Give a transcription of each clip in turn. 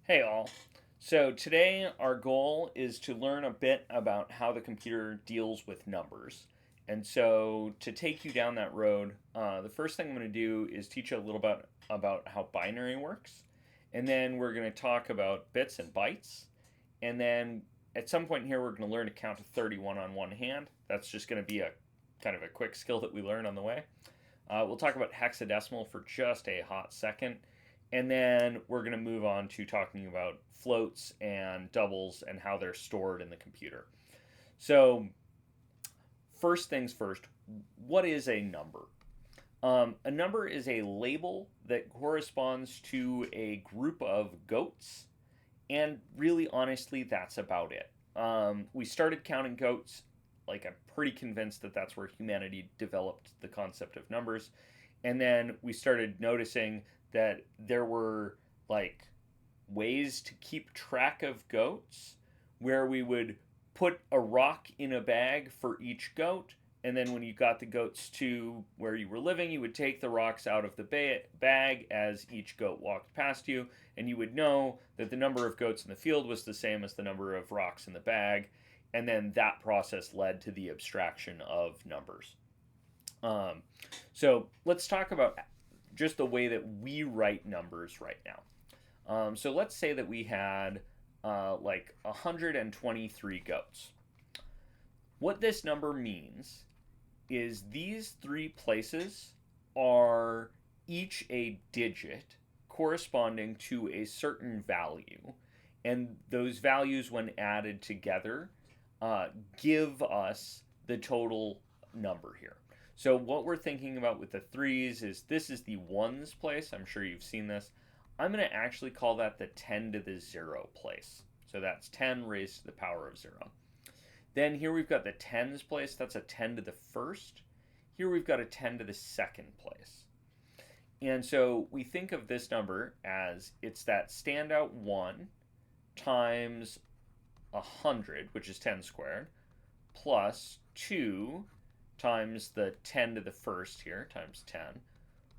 Hey all. So today our goal is to learn a bit about how the computer deals with numbers. And so to take you down that road, the first thing I'm going to do is teach you a little bit about how binary works. And then we're going to talk about bits and bytes. And then at some point here, we're going to learn to count to 31 on one hand. That's just going to be a kind of a quick skill that we learn on the way. We'll talk about hexadecimal for just a hot second. And then we're going to move on to talking about floats and doubles and how they're stored in the computer. So, first things first, what is a number? A number is a label that corresponds to a group of goats, and really honestly, that's about it. We started counting goats, like, I'm pretty convinced that that's where humanity developed the concept of numbers. And then we started noticing that there were like ways to keep track of goats where we would put a rock in a bag for each goat, and then when you got the goats to where you were living, you would take the rocks out of the bag as each goat walked past you, and you would know that the number of goats in the field was the same as the number of rocks in the bag, and then that process led to the abstraction of numbers. um, so let's talk about just the way that we write numbers right now. So let's say that we had like 123 goats. What this number means is these three places are each a digit corresponding to a certain value. And those values, when added together, give us the total number here. So, what we're thinking about with the threes is this is the ones place. I'm sure you've seen this. I'm going to actually call that the 10 to the 0 place. So, that's 10 raised to the power of 0. Then here we've got the tens place. That's a 10 to the first. Here we've got a 10 to the second place. And so we think of this number as it's that standout 1 times 100, which is 10 squared, plus 2 times the 10 to the first here, times 10,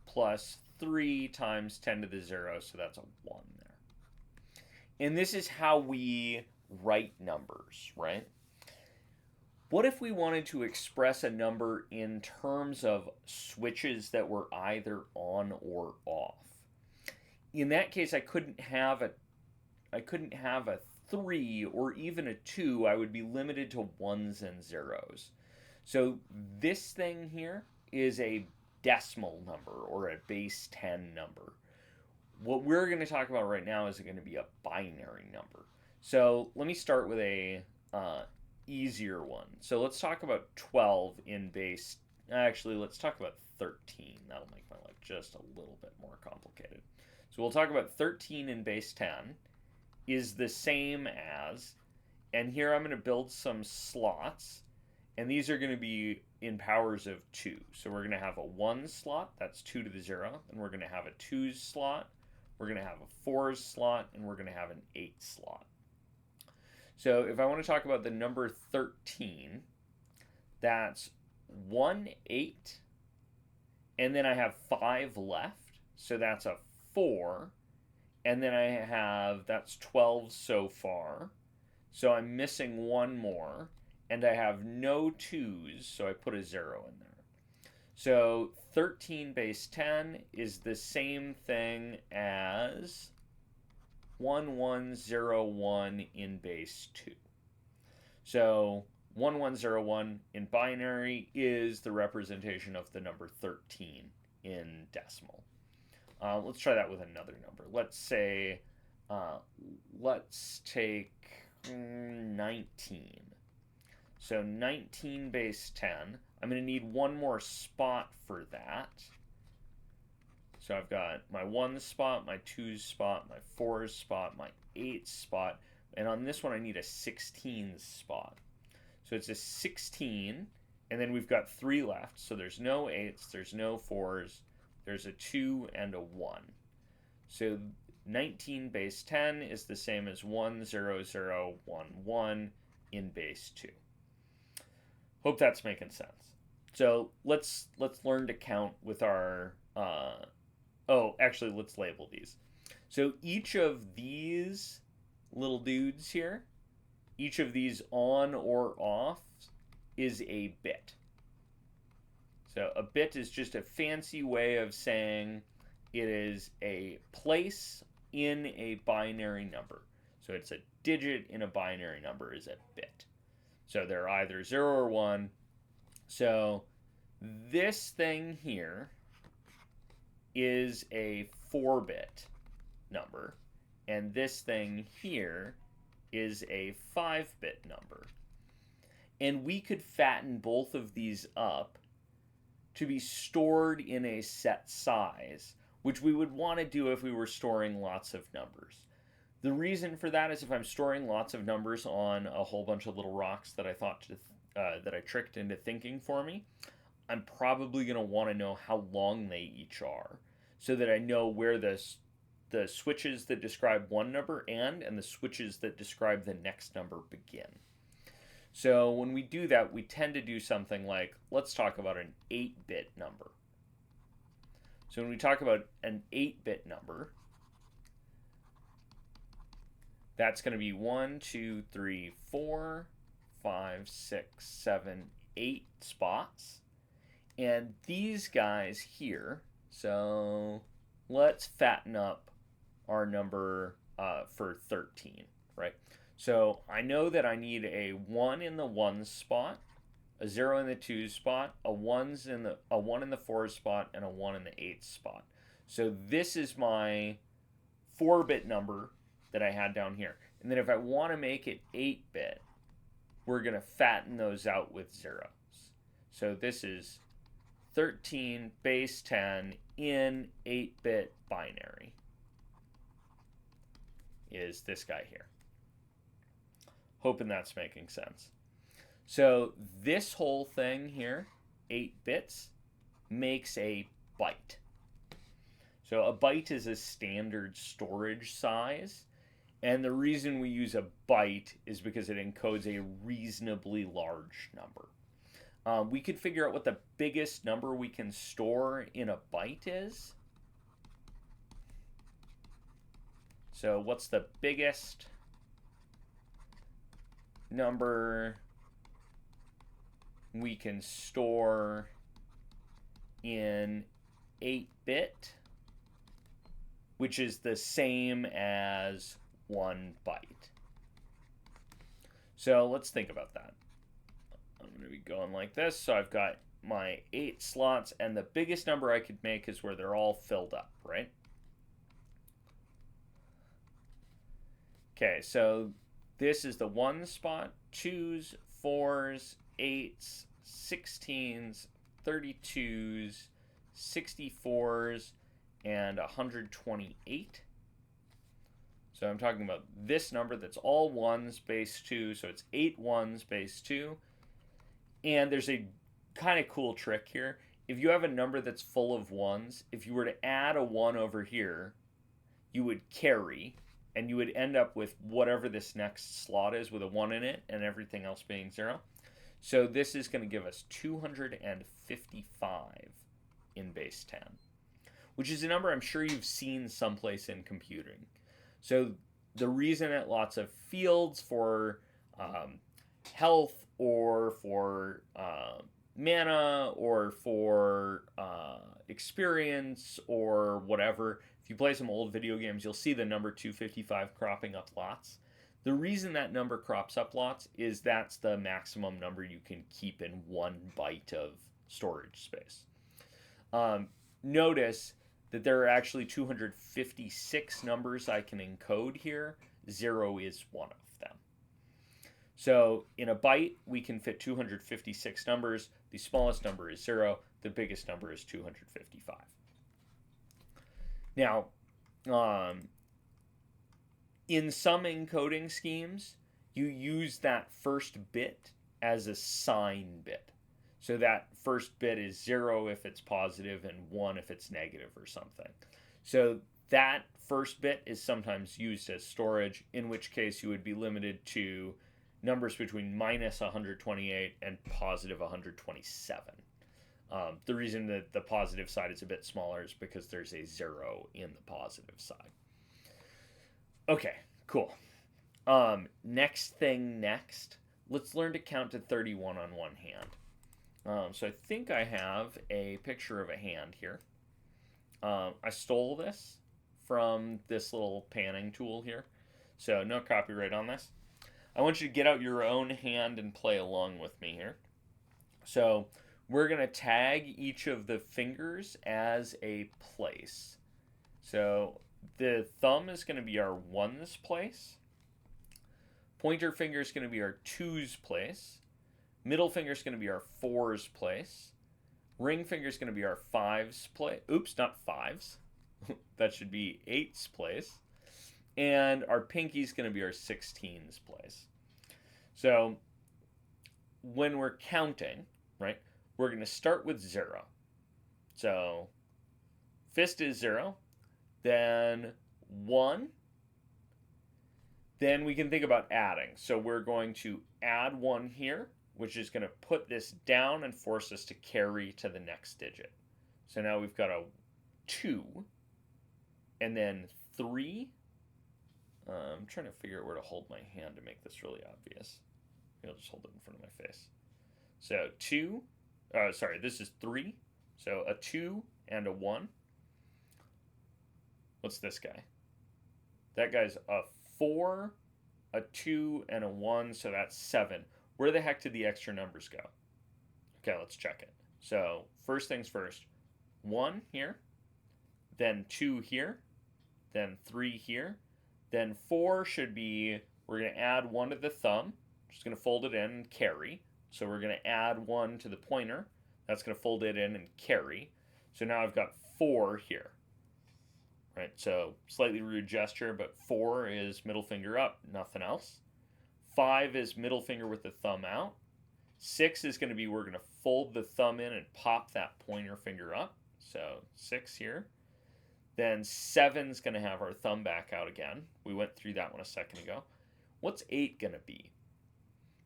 plus 3 times 10 to the 0, so that's a 1 there. And this is how we write numbers, right? What if we wanted to express a number in terms of switches that were either on or off? In that case, I couldn't have a 3 or even a 2. I would be limited to ones and zeros. So this thing here is a decimal number or a base 10 number. What we're going to talk about right now is going to be a binary number. So let me start with a easier one. So let's talk about 12 in base. Actually, let's talk about 13. That'll make my life just a little bit more complicated. So we'll talk about 13 in base 10 is the same as, and here I'm going to build some slots, and these are going to be in powers of 2. So we're going to have a 1 slot, that's 2 to the 0, and we're going to have a 2's slot, we're going to have a 4's slot, and we're going to have an 8 slot. So if I want to talk about the number 13, that's 1 8, and then I have 5 left, so that's a 4, and then I have, that's 12 so far, so I'm missing one more, and I have no 2's, so I put a 0 in there. So 13 base 10 is the same thing as 1101 in base 2. So 1101 in binary is the representation of the number 13 in decimal. Let's try that with another number. Let's say, let's take 19. So 19 base 10. I'm going to need one more spot for that. So I've got my 1 spot, my 2 spot, my 4 spot, my 8 spot, and on this one I need a 16 spot. So it's a 16, and then we've got 3 left, so there's no 8s, there's no 4s, there's a 2 and a 1. So 19 base 10 is the same as 10011 in base 2. Hope that's making sense. So let's learn to count with our oh, actually, let's label these. So each of these little dudes here, each of these on or off, is a bit. So a bit is just a fancy way of saying it is a place in a binary number. So it's a digit in a binary number is a bit. So they're either 0 or 1. So this thing here is a 4-bit number, and this thing here is a 5-bit number. And we could fatten both of these up to be stored in a set size, which we would want to do if we were storing lots of numbers. The reason for that is if I'm storing lots of numbers on a whole bunch of little rocks that I tricked into thinking for me, I'm probably going to want to know how long they each are, so that I know where the switches that describe one number end and the switches that describe the next number begin. So when we do that, we tend to do something like, let's talk about an 8-bit number. So when we talk about an 8-bit number, that's going to be 1, 2, 3, 4, 5, 6, 7, 8 spots. And these guys here, so let's fatten up our number for 13, right? So I know that I need a 1 in the 1 spot, a 0 in the 2 spot, a 1 in the 4 spot, and a 1 in the 8 spot. So this is my 4-bit number that I had down here. And then if I want to make it 8-bit, we're going to fatten those out with zeros. So this is 13 base 10 in 8-bit binary is this guy here. Hoping that's making sense. So this whole thing here, 8 bits, makes a byte. So a byte is a standard storage size, and the reason we use a byte is because it encodes a reasonably large number. We could figure out what the biggest number we can store in a byte is. So what's the biggest number we can store in 8-bit, which is the same as 1 byte? So let's think about that. I'm going to be going like this. So I've got my 8 slots, and the biggest number I could make is where they're all filled up, right? Okay, so this is the 1 spot, 2s, 4s, 8s, 16s, 32s, 64s, and 128. So I'm talking about this number that's all 1s base 2, so it's 8 1s base 2. And there's a kind of cool trick here. If you have a number that's full of 1s, if you were to add a 1 over here, you would carry, and you would end up with whatever this next slot is with a 1 in it and everything else being 0. So this is going to give us 255 in base 10, which is a number I'm sure you've seen someplace in computing. So the reason that lots of fields for health or for mana or for experience or whatever, if you play some old video games, you'll see the number 255 cropping up lots. The reason that number crops up lots is that's the maximum number you can keep in 1 byte of storage space. Notice that there are actually 256 numbers I can encode here. 0 is one of them. So in a byte, we can fit 256 numbers. The smallest number is 0. The biggest number is 255. Now, in some encoding schemes, you use that first bit as a sign bit. So that first bit is 0 if it's positive and 1 if it's negative or something. So that first bit is sometimes used as storage, in which case you would be limited to numbers between minus 128 and positive 127. The reason that the positive side is a bit smaller is because there's a 0 in the positive side. Okay, cool. Next thing next, let's learn to count to 31 on one hand. So I think I have a picture of a hand here. I stole this from this little panning tool here, so no copyright on this. I want you to get out your own hand and play along with me here. So we're going to tag each of the fingers as a place. So the thumb is going to be our ones place. Pointer finger is going to be our twos place. Middle finger is going to be our fours place. Ring finger is going to be our fives place. Oops, not fives. That should be eights place. And our pinky is going to be our 16s place. So when we're counting, right, we're going to start with 0. So fist is 0, then 1. Then we can think about adding. So we're going to add 1 here, which is going to put this down and force us to carry to the next digit. So now we've got a 2, and then 3. I'm trying to figure out where to hold my hand to make this really obvious. Maybe I'll just hold it in front of my face. So 2, this is 3. So a 2 and a 1. What's this guy? That guy's a 4, a 2, and a 1, so that's 7. Where the heck did the extra numbers go? Okay, let's check it. So first things first, 1 here, then 2 here, then 3 here, then 4 should be, we're going to add 1 to the thumb, just going to fold it in and carry. So we're going to add 1 to the pointer, that's going to fold it in and carry. So now I've got 4 here. Right, so slightly rude gesture, but 4 is middle finger up, nothing else. 5 is middle finger with the thumb out. 6 is going to be, we're going to fold the thumb in and pop that pointer finger up. So 6 here. Then 7 is going to have our thumb back out again. We went through that one a second ago. What's 8 going to be?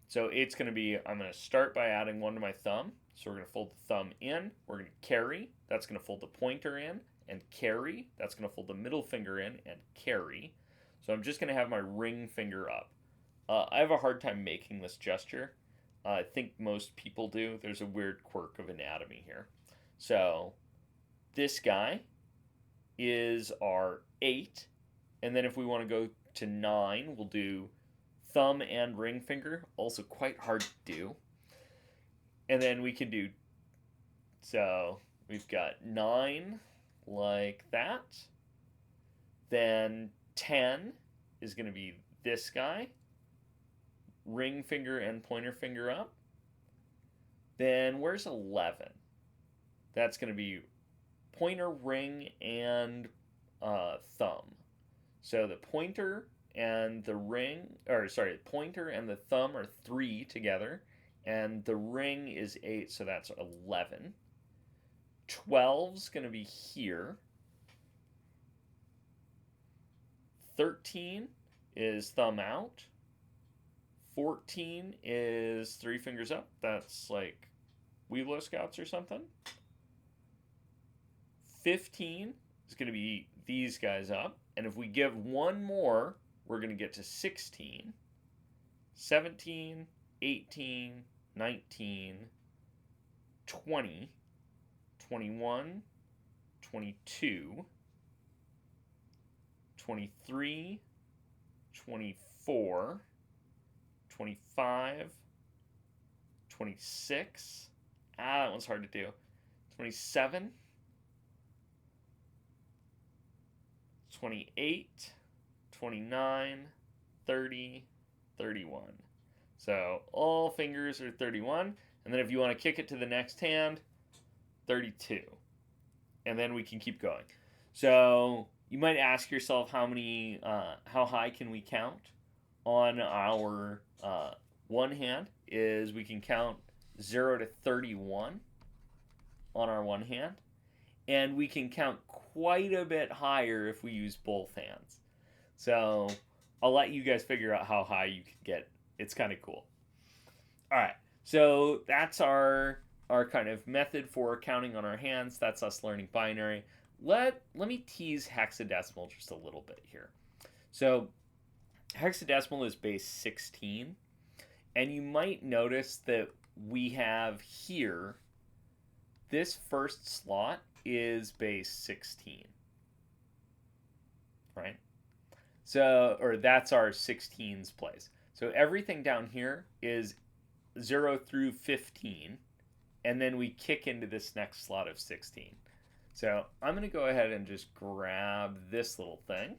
So 8's going to be, I'm going to start by adding 1 to my thumb. So we're going to fold the thumb in. We're going to carry. That's going to fold the pointer in and carry. That's going to fold the middle finger in and carry. So I'm just going to have my ring finger up. I have a hard time making this gesture. I think most people do. There's a weird quirk of anatomy here. So this guy is our 8. And then if we want to go to 9, we'll do thumb and ring finger. Also quite hard to do. And then we can do, so we've got 9 like that. Then 10 is going to be this guy. Ring finger and pointer finger up. Then where's 11? That's going to be pointer, ring, and thumb. So the pointer and the pointer and the thumb are 3 together, and the ring is 8, so that's 11. 12's going to be here. 13 is thumb out. 14 is 3 fingers up. That's like Weeblo Scouts or something. 15 is going to be these guys up. And if we give 1 more, we're going to get to 16, 17, 18, 19, 20, 21, 22, 23, 24, 25, 26, that one's hard to do, 27, 28, 29, 30, 31. So all fingers are 31. And then if you want to kick it to the next hand, 32. And then we can keep going. So you might ask yourself how high can we count? On our one hand is we can count 0 to 31 on our one hand. And we can count quite a bit higher if we use both hands. So I'll let you guys figure out how high you can get. It's kind of cool. All right, so that's our kind of method for counting on our hands. That's us learning binary. Let me tease hexadecimal just a little bit here. So hexadecimal is base 16. And you might notice that we have here, this first slot is base 16, right? So, or that's our 16s place. So everything down here is 0 through 15, and then we kick into this next slot of 16. So I'm going to go ahead and just grab this little thing,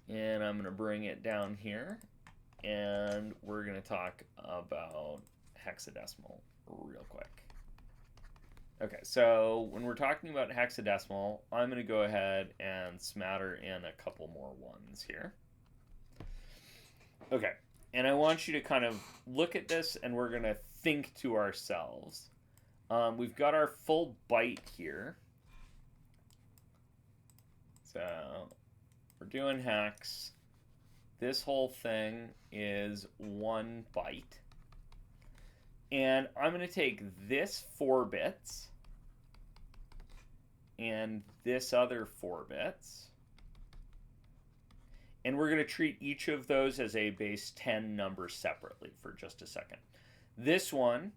and I'm going to bring it down here, and we're going to talk about hexadecimal real quick. Okay, so when we're talking about hexadecimal, I'm going to go ahead and smatter in a couple more ones here. Okay, and I want you to kind of look at this, and we're going to think to ourselves. We've got our full byte here. So we're doing hex. This whole thing is 1 byte. And I'm going to take this 4 bits and this other 4 bits. And we're going to treat each of those as a base 10 number separately for just a second. This one,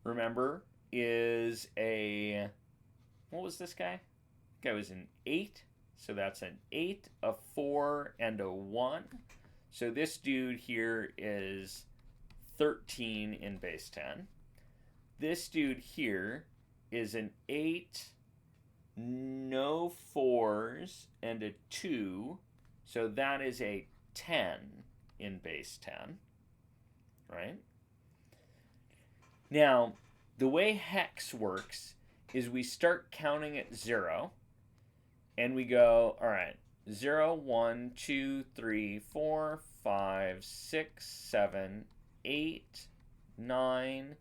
remember, is a, what was this guy? This guy was an 8. So that's an 8, a 4, and a 1. So this dude here is 13 in base 10. This dude here is an 8, no 4s, and a 2. So that is a 10 in base 10, right? Now, the way hex works is we start counting at 0, and we go, all right, 0, 1, 2, 3, 4, 5, 6, 7, 8, 9,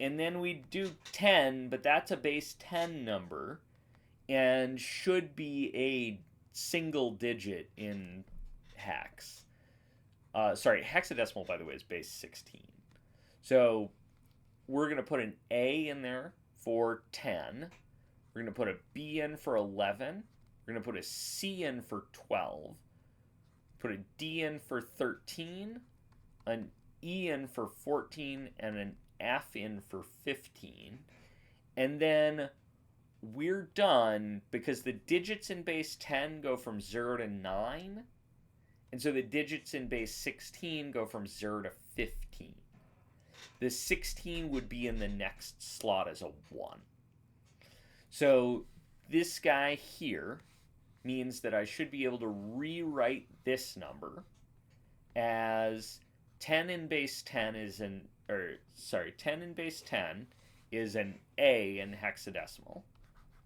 and then we do 10, but that's a base 10 number and should be a single digit in hex. Hexadecimal, by the way, is base 16. So we're going to put an A in there for 10. We're going to put a B in for 11. We're going to put a C in for 12. Put a D in for 13. An E in for 14. And an F in for 15. And then we're done because the digits in base 10 go from 0 to 9. And so the digits in base 16 go from 0 to 15. The 16 would be in the next slot as a 1. So this guy here means that I should be able to rewrite this number as 10 in base 10 is 10 in base 10 is an A in hexadecimal.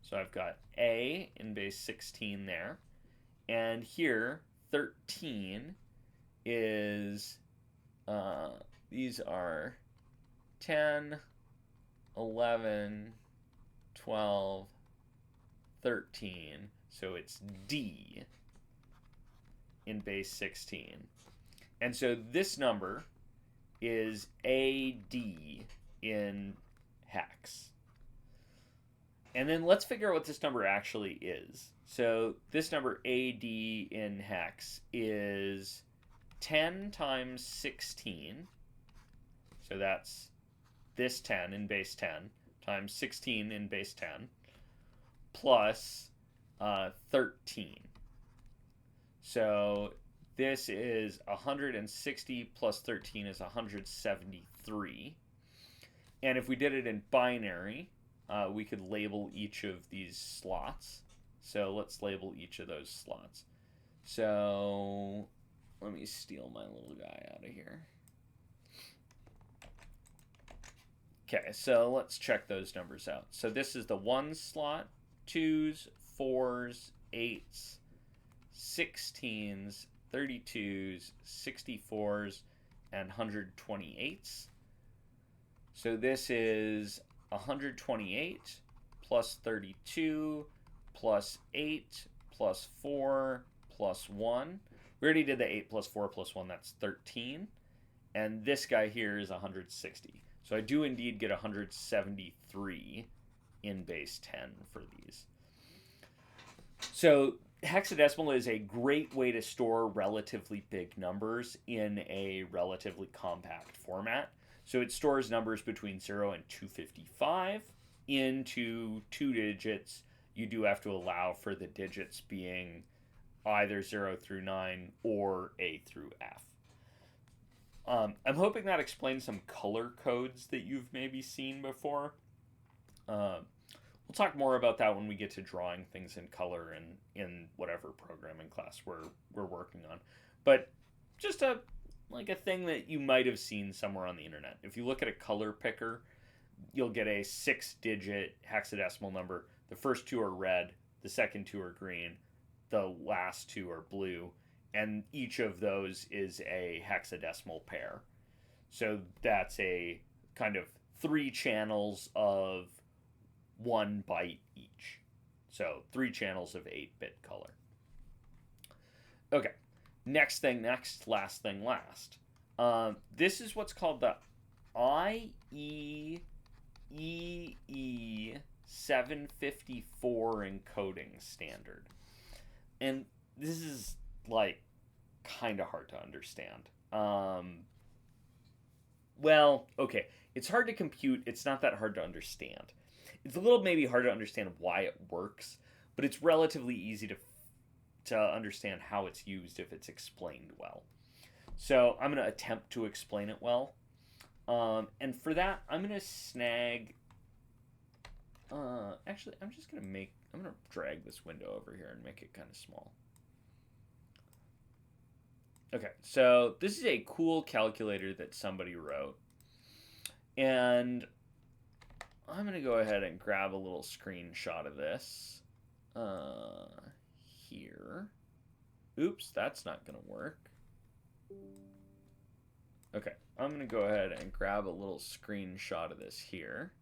So I've got A in base 16 there. And here, 13 is, these are 10, 11, 12, 13. So it's D in base 16. And so this number is AD in hex. And then let's figure out what this number actually is. So this number AD in hex is 10 times 16. So that's this 10 in base 10 times 16 in base 10 plus 13. So this is 160 plus 13 is 173. And if we did it in binary, we could label each of these slots. So let's label each of those slots. So let me steal my little guy out of here. Okay, so let's check those numbers out. So this is the 1 slot, 2s, 4s, 8s, 16s, 32s, 64s, and 128s. So this is 128 plus 32 plus 8 plus 4 plus 1. We already did the 8 plus 4 plus 1, that's 13. And this guy here is 160. So I do indeed get 173 in base 10 for these. So hexadecimal is a great way to store relatively big numbers in a relatively compact format. So it stores numbers between 0 and 255 into 2 digits. You do have to allow for the digits being either 0 through 9 or A through F. I'm hoping that explains some color codes that you've maybe seen before. We'll talk more about that when we get to drawing things in color in whatever programming class we're working on. But just a thing that you might have seen somewhere on the internet. If you look at a color picker, you'll get a 6-digit hexadecimal number. The first two are red, the second two are green, the last two are blue, and each of those is a hexadecimal pair. So that's a kind of 3 channels of 1 byte each. So 3 channels of 8-bit color. Okay, next thing next, last thing last. This is what's called the IEEE 754 encoding standard. And this is like kind of hard to understand. Well, okay, it's hard to compute. It's not that hard to understand. It's a little maybe hard to understand why it works, but it's relatively easy to understand how it's used if it's explained well. So I'm going to attempt to explain it well. And for that, I'm going to snag... actually, I'm going to drag this window over here and make it kind of small. Okay, so this is a cool calculator that somebody wrote. And I'm going to go ahead and grab a little screenshot of this. Here. Oops, that's not going to work. Okay, I'm going to go ahead and grab a little screenshot of this here.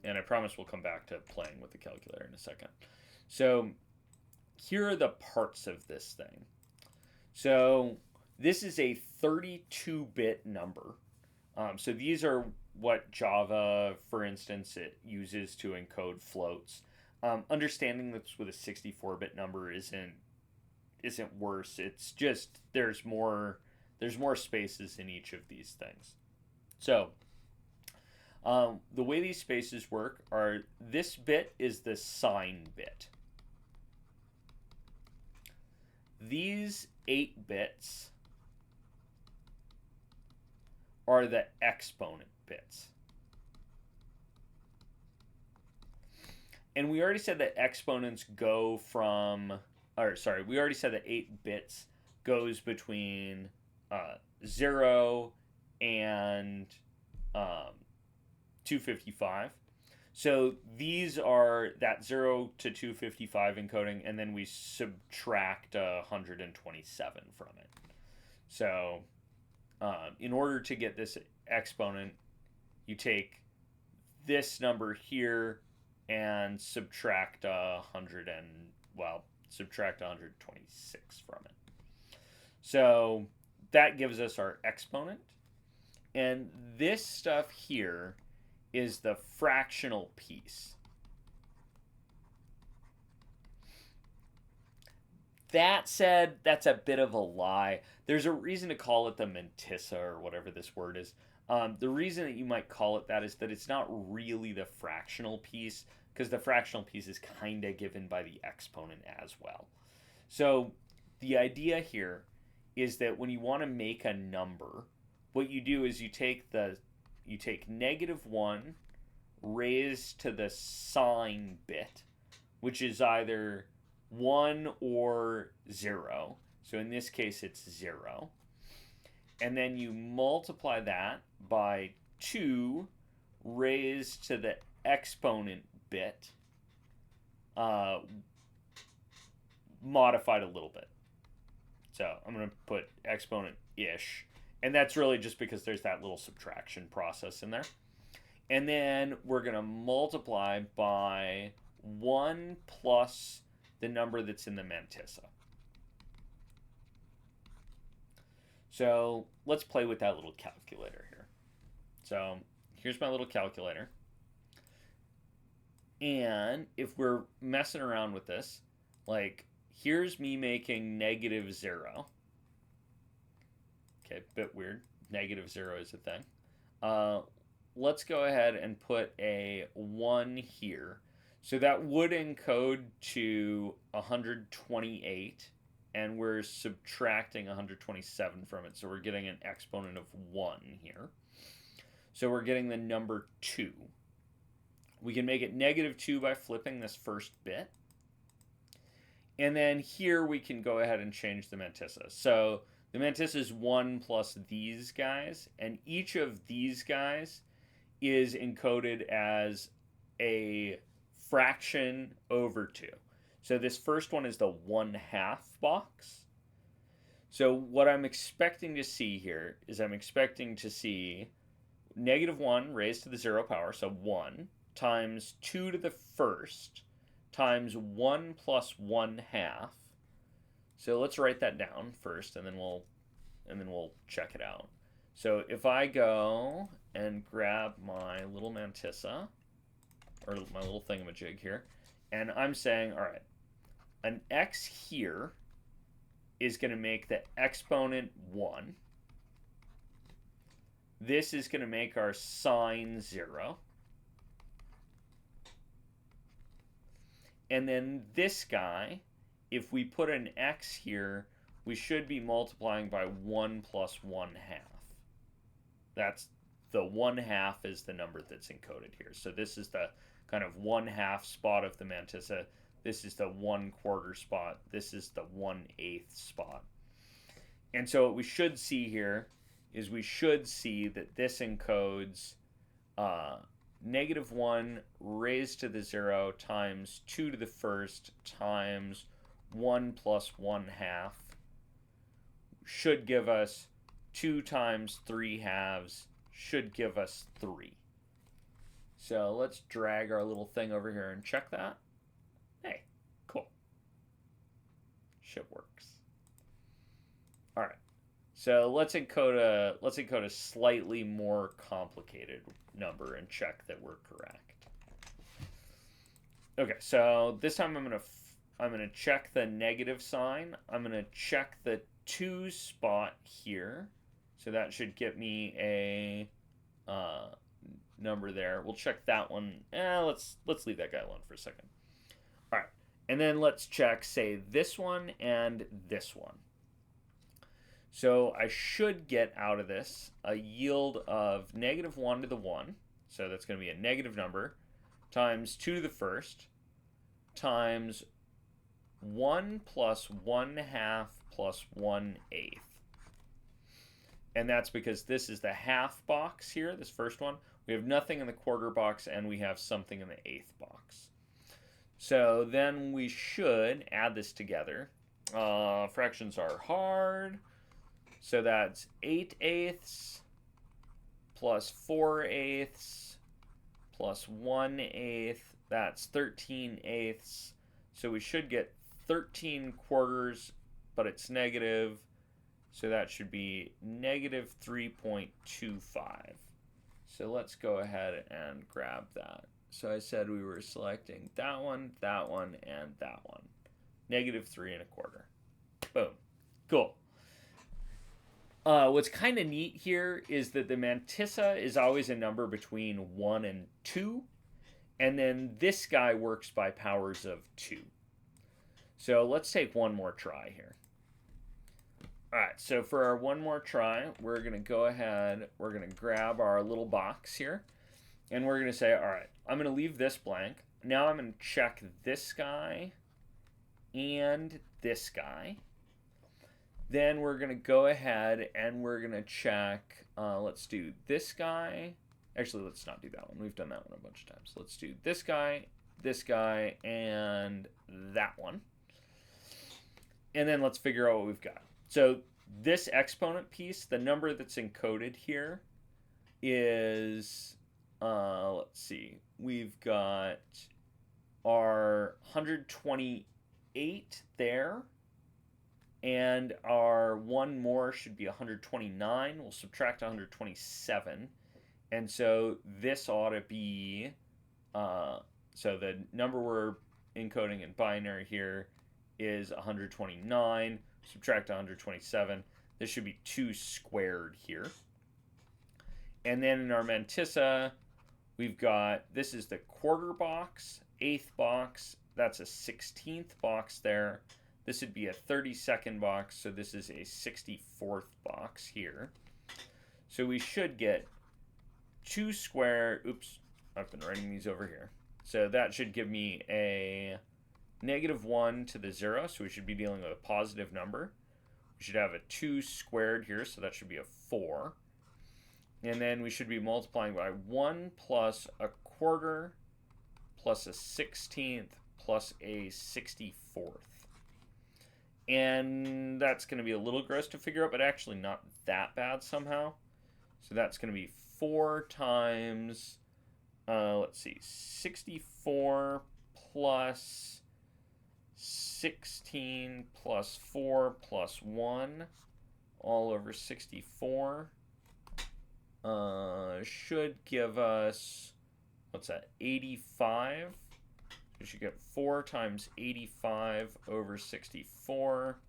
And I promise we'll come back to playing with the calculator in a second. So here are the parts of this thing. So this is a 32-bit number. So these are what Java, for instance, it uses to encode floats. Understanding this with a 64-bit number isn't worse. It's just there's more spaces in each of these things. So the way these spaces work are this bit is the sign bit. These 8 bits are the exponent bits. And we already said that exponents go from, we already said that 8 bits goes between 0 and 255. So these are that 0 to 255 encoding, and then we subtract 127 from it. So in order to get this exponent, you take this number here and subtract 126 from it. So that gives us our exponent. And this stuff here is the fractional piece. That said, that's a bit of a lie. There's a reason to call it the mantissa or whatever this word is. The reason that you might call it that is that it's not really the fractional piece, because the fractional piece is kind of given by the exponent as well. So the idea here is that when you want to make a number, what you do is you take -1 raised to the sign bit, which is either 1 or 0. So in this case, it's 0. And then you multiply that by 2 raised to the exponent bit, modified a little bit. So I'm going to put exponent-ish. And that's really just because there's that little subtraction process in there. And then we're going to multiply by 1 plus the number that's in the mantissa. So let's play with that little calculator here. So here's my little calculator. And if we're messing around with this, like here's me making -0. Okay, bit weird. -0 is a thing. Uh, let's go ahead and put a 1 here. So that would encode to 128, and we're subtracting 127 from it. So we're getting an exponent of 1 here. So we're getting the number 2. We can make it -2 by flipping this first bit. And then here we can go ahead and change the mantissa. So the mantissa is 1 plus these guys, and each of these guys is encoded as a fraction over 2. So this first one is the 1/2 box. So what I'm expecting to see here is I'm expecting to see -1 raised to the 0 power, so 1, times 2 to the first, times 1 plus 1/2. So let's write that down first, and then we'll check it out. So if I go and grab my little mantissa, or my little thingamajig here, and I'm saying, all right, an x here is going to make the exponent 1. This is going to make our sign 0. And then this guy, if we put an x here, we should be multiplying by 1 plus 1/2. That's the 1/2 is the number that's encoded here. So this is the kind of 1/2 spot of the mantissa. This is the 1/4 spot. This is the 1/8 spot. And so what we should see here is we should see that this encodes -1 raised to the 0 times 2 to the first times 1 plus 1/2 should give us 2 times 3/2 should give us 3. So let's drag our little thing over here and check that. Hey, cool. Shit works. All right. So let's encode a slightly more complicated number and check that we're correct. Okay, so this time I'm gonna check the negative sign. I'm gonna check the 2 spot here, so that should get me a number there. We'll check that one. Let's leave that guy alone for a second. All right, and then let's check, say, this one and this one. So I should get out of this a yield of -1 to the 1, so that's going to be a negative number, times 2 to the first, times 1 plus 1/2 plus 1/8. And that's because this is the half box here, this first one. We have nothing in the quarter box, and we have something in the eighth box. So then we should add this together. Fractions are hard. So that's 8/8 plus 4/8 plus 1/8. That's 13/8. So we should get 13 quarters, but it's negative. So that should be -3.25. So let's go ahead and grab that. So I said we were selecting that one, and that one. -3.25. Boom. Cool. What's kind of neat here is that the mantissa is always a number between 1 and 2. And then this guy works by powers of 2. So let's take one more try here. All right, so for our one more try, we're going to go ahead, we're going to grab our little box here, and we're going to say, all right, I'm going to leave this blank. Now I'm going to check this guy and this guy. Then we're going to go ahead and we're going to check, let's do this guy. Actually, let's not do that one. We've done that one a bunch of times. Let's do this guy, and that one. And then let's figure out what we've got. So this exponent piece, the number that's encoded here is, let's see, we've got our 128 there, and our one more should be 129. We'll subtract 127. And so this ought to be So the number we're encoding in binary here is 129. Subtract 127. This should be 2 squared here. And then in our mantissa, we've got, this is the quarter box, eighth box. That's a 16th box there. This would be a 32nd box, so this is a 64th box here. So we should get 2 squared, oops, I've been writing these over here. So that should give me a -1 to the 0, so we should be dealing with a positive number. We should have a 2 squared here, so that should be a 4. And then we should be multiplying by 1 plus a quarter plus a 16th plus a 64th. And that's going to be a little gross to figure out, but actually not that bad somehow. So that's going to be 4 times, let's see, 64 plus 16 plus 4 plus 1 all over 64 should give us, what's that, 85. We should get 4 times 85 over 64,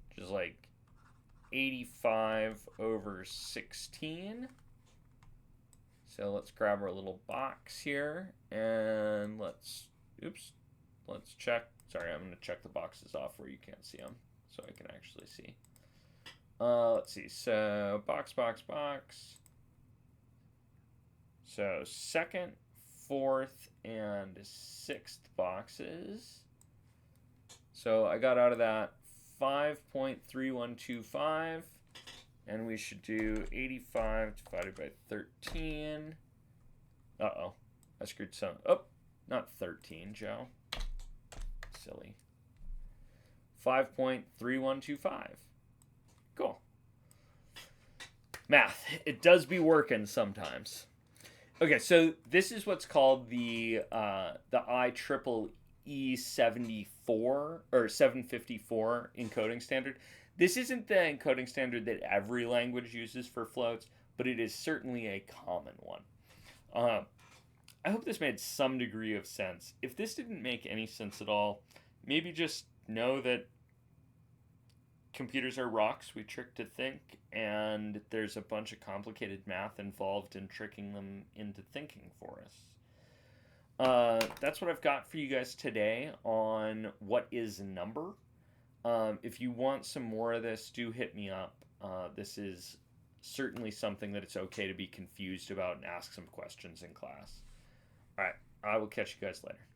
which is like 85 over 16. So let's grab our little box here and let's check. Sorry, I'm going to check the boxes off where you can't see them so I can actually see. Let's see. So box. So second, fourth, and sixth boxes. So I got out of that 5.3125, and we should do 85 divided by 13. Uh-oh, I screwed some. Oh, not 13, Joe. Silly. 5.3125. Cool. Math, it does be working sometimes. Okay, so this is what's called the IEEE 74 or 754 encoding standard. This isn't the encoding standard that every language uses for floats, but it is certainly a common one. I hope this made some degree of sense. If this didn't make any sense at all, maybe just know that computers are rocks we trick to think, and there's a bunch of complicated math involved in tricking them into thinking for us. That's what I've got for you guys today on what is a number. If you want some more of this, do hit me up. This is certainly something that it's okay to be confused about and ask some questions in class. All right, I will catch you guys later.